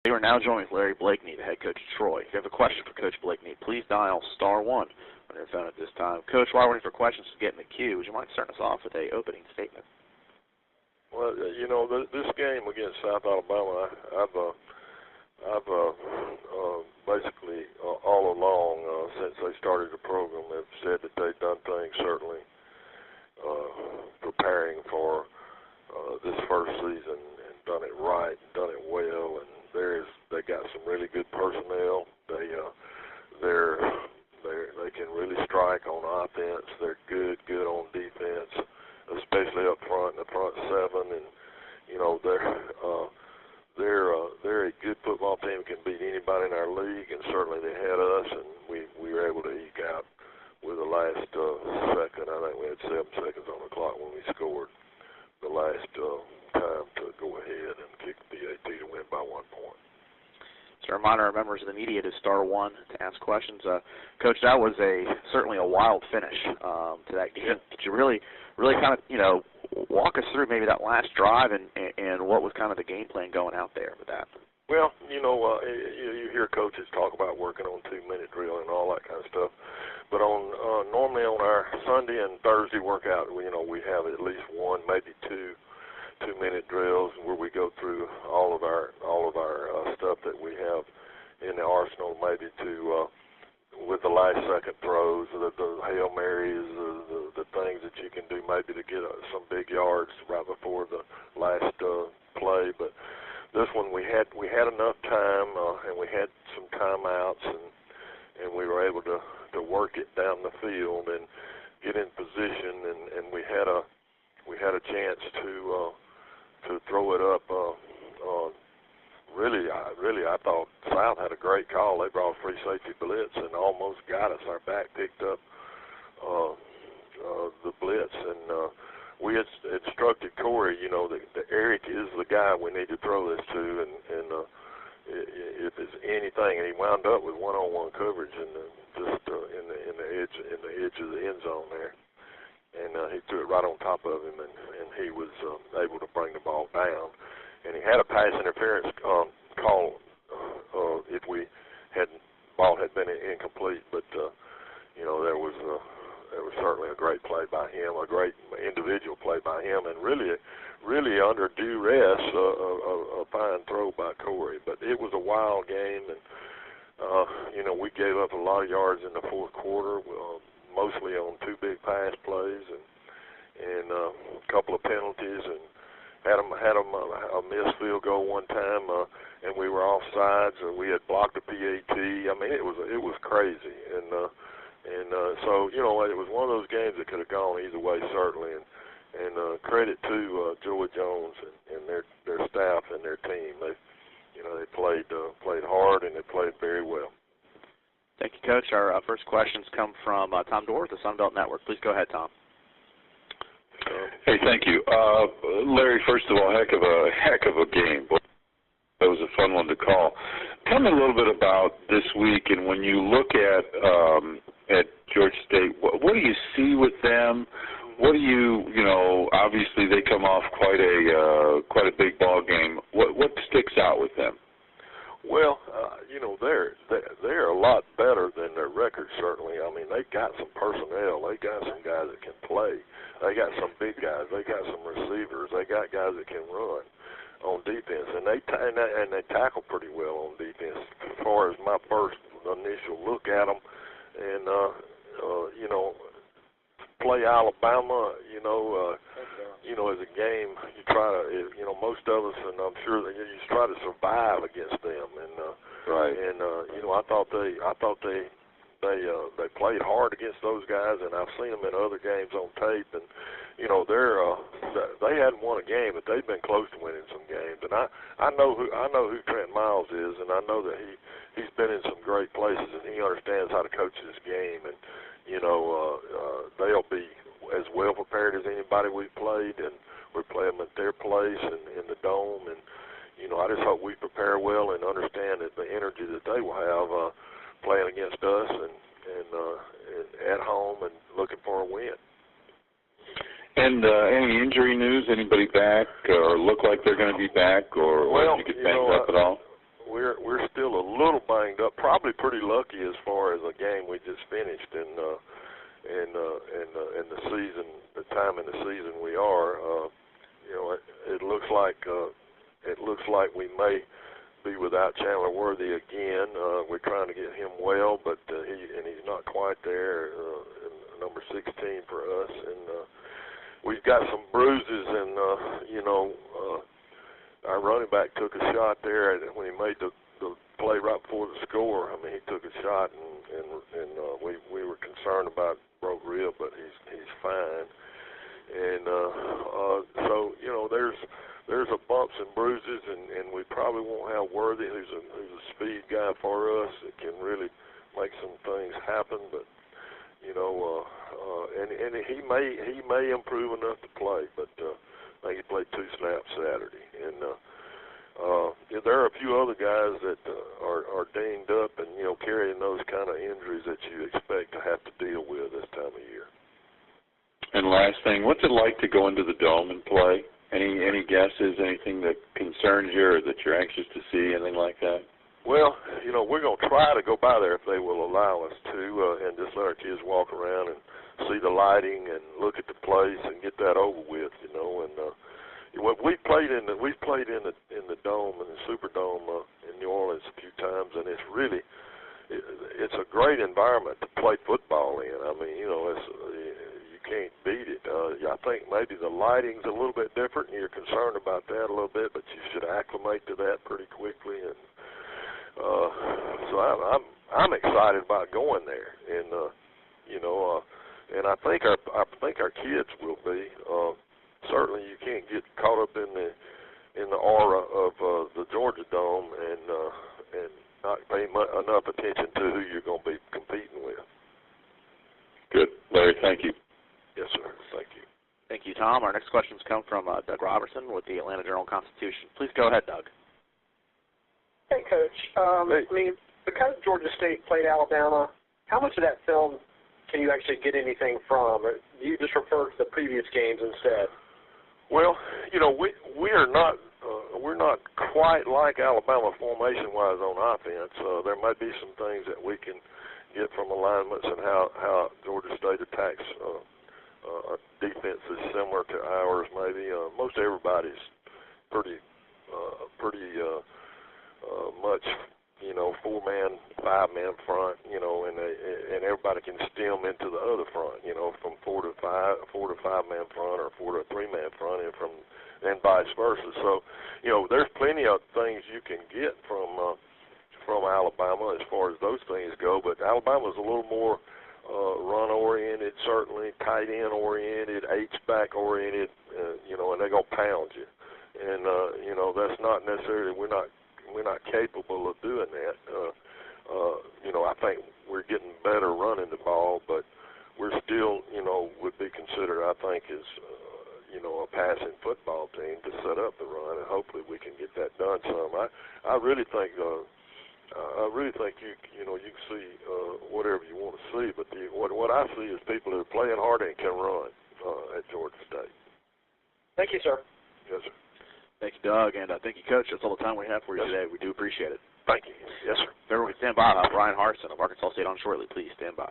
We are now joined with Larry Blakeney, the head coach of Troy. If you have a question for Coach Blakeney, please dial *1 on your phone at this time. Coach, while we're waiting for questions to get in the queue, would you mind starting us off with an opening statement? Well, you know, this game against South Alabama, I've basically all along since they started the program have said that they've done things certainly preparing for this first season and done it right and done it well. And they got some really good personnel. They can really strike on offense. They're good on defense, especially up front in the front seven. And you know they're a good football team, can beat anybody in our league, and certainly they had us, and we were able to eke out with the last second. I think we had 7 seconds on the clock when we scored the last time to go ahead and kick the PAT to win by 1 point. So a reminder to members of the media to *1 to ask questions. Coach, that was certainly a wild finish to that game. Yeah. Could you really kind of, walk us through maybe that last drive and what was kind of the game plan going out there with that? Well, you hear coaches talk about working on 2-minute drill and all that kind of stuff, but normally on our Sunday and Thursday workout, we have at least 1, maybe 2 2-minute drills where we go through all of our stuff that we have in the arsenal, maybe to with the last second throws, the Hail Marys, the things that you can do maybe to get some big yards right before the last play. But this one we had enough time and we had some timeouts and we were able to work it down the field and get in position, and we had a chance to throw it up. Really, I thought South had a great call. They brought a free safety blitz and almost got us. Our back picked up the blitz, and we had instructed Corey, that Eric is the guy we need to throw this to, and if it's anything, and he wound up with one-on-one coverage in the edge of the end zone there, and he threw it right on top of him, and he was able to bring the ball down. And he had a pass interference call if ball had been incomplete, but there was certainly a great play by him, a great individual play by him, and really under duress, a fine throw by Corey. But it was a wild game, and we gave up a lot of yards in the fourth quarter, mostly on 2 big pass plays and a couple of penalties, and had a missed field goal one time, and we were offsides, and we had blocked the PAT. I mean, it was crazy, and so it was one of those games that could have gone either way, certainly. And credit to Joey Jones and their staff and their team. They played hard and they played very well. Thank you, Coach. Our first questions come from Tom Dorr with the Sunbelt Network. Please go ahead, Tom. Hey, thank you. Larry, first of all, heck of a game. That was a fun one to call. Tell me a little bit about this week, and when you look at Georgia State, what do you see with them? What do obviously they come off quite a big ball game. What sticks out with them? Well, they're a lot better than their record, certainly. I mean, they got some personnel. They got some guys that can play. They got some big guys. They got some receivers. They got guys that can run on defense, and they tackle pretty well on defense. As far as my first initial look at them, and play Alabama, as a game, you try to, most of us, and I'm sure that you try to survive against them, and right. And I thought they played hard against those guys, and I've seen them in other games on tape, and they hadn't won a game, but they've been close to winning some games, and I know who Trent Miles is, and I know that he's been in some great places, and he understands how to coach this game, and they'll be as well prepared as anybody we've played, and we play them at their place and in the dome, and I just hope we prepare well and understand that the energy that they will have playing against us and at home and looking for a win. And any injury news? Anybody back or look like they're going to be back, or did you get banged up at all? we're still a little banged up. Probably pretty lucky as far as a game we just finished in the season, the time in the season we are. You know, it looks like we may be without Chandler Worthy again. We're trying to get him well, but he's not quite there. Number 16 for us, and we've got some bruises, and you know, our running back took a shot there when he made the play right before the score. I mean, he took a shot, and we were concerned about broke rib, but he's fine. And so you know, there's a bumps and bruises, and we probably won't have Worthy, who's a speed guy for us that can really make some things happen, but. You know, and he may improve enough to play, but I think he played 2 snaps Saturday, and yeah, there are a few other guys that are dinged up and you know carrying those kind of injuries that you expect to have to deal with this time of year. And last thing, what's it like to go into the Dome and play? Any guesses? Anything that concerns you or that you're anxious to see? Anything like that? Well, you know, we're going to try to go by there if they will allow us to, and just let our kids walk around and see the lighting and look at the place and get that over with, you know. And we've played in the Dome and the Superdome in New Orleans a few times, and it's really it's a great environment to play football in. I mean, you know, you can't beat it. I think maybe the lighting's a little bit different, and you're concerned about that a little bit, but you should acclimate to that pretty quickly. And so I'm excited about going there, and you know, and I think our kids will be. Certainly, you can't get caught up in the aura of the Georgia Dome and not pay enough attention to who you're going to be competing with. Good, Larry. Thank you. Yes, sir. Thank you. Thank you, Tom. Our next questions come from Doug Robertson with the Atlanta Journal-Constitution. Please go ahead, Doug. Hey, Coach. Hey. I mean, because Georgia State played Alabama, how much of that film can you actually get anything from? Or do you just refer to the previous games instead? Well, you know, we're not quite like Alabama formation-wise on offense. There might be some things that we can get from alignments and how Georgia State attacks defense is similar to ours. Maybe most everybody's pretty much, you know, 4-man, 5-man front, you know, and everybody can stem into the other front, you know, from 4 to 5-man front or 4 to 3-man front, and vice versa. So, you know, there's plenty of things you can get from Alabama as far as those things go, but Alabama's a little more run-oriented, certainly tight end-oriented, H-back oriented, you know, and they're gonna pound you, and you know, that's not necessarily we're not capable of doing that. You know, I think we're getting better running the ball, but we're still, you know, would be considered, I think, as, you know, a passing football team to set up the run, and hopefully we can get that done some. I really think you know, you can see whatever you want to see, but what I see is people who are playing hard and can run at Georgia State. Thank you, sir. Yes, sir. Thank you, Doug, and thank you, Coach. That's all the time we have for you today. We do appreciate it. Thank you. Yes, sir. Everyone stand by. Brian Harson of Arkansas State on shortly. Please stand by.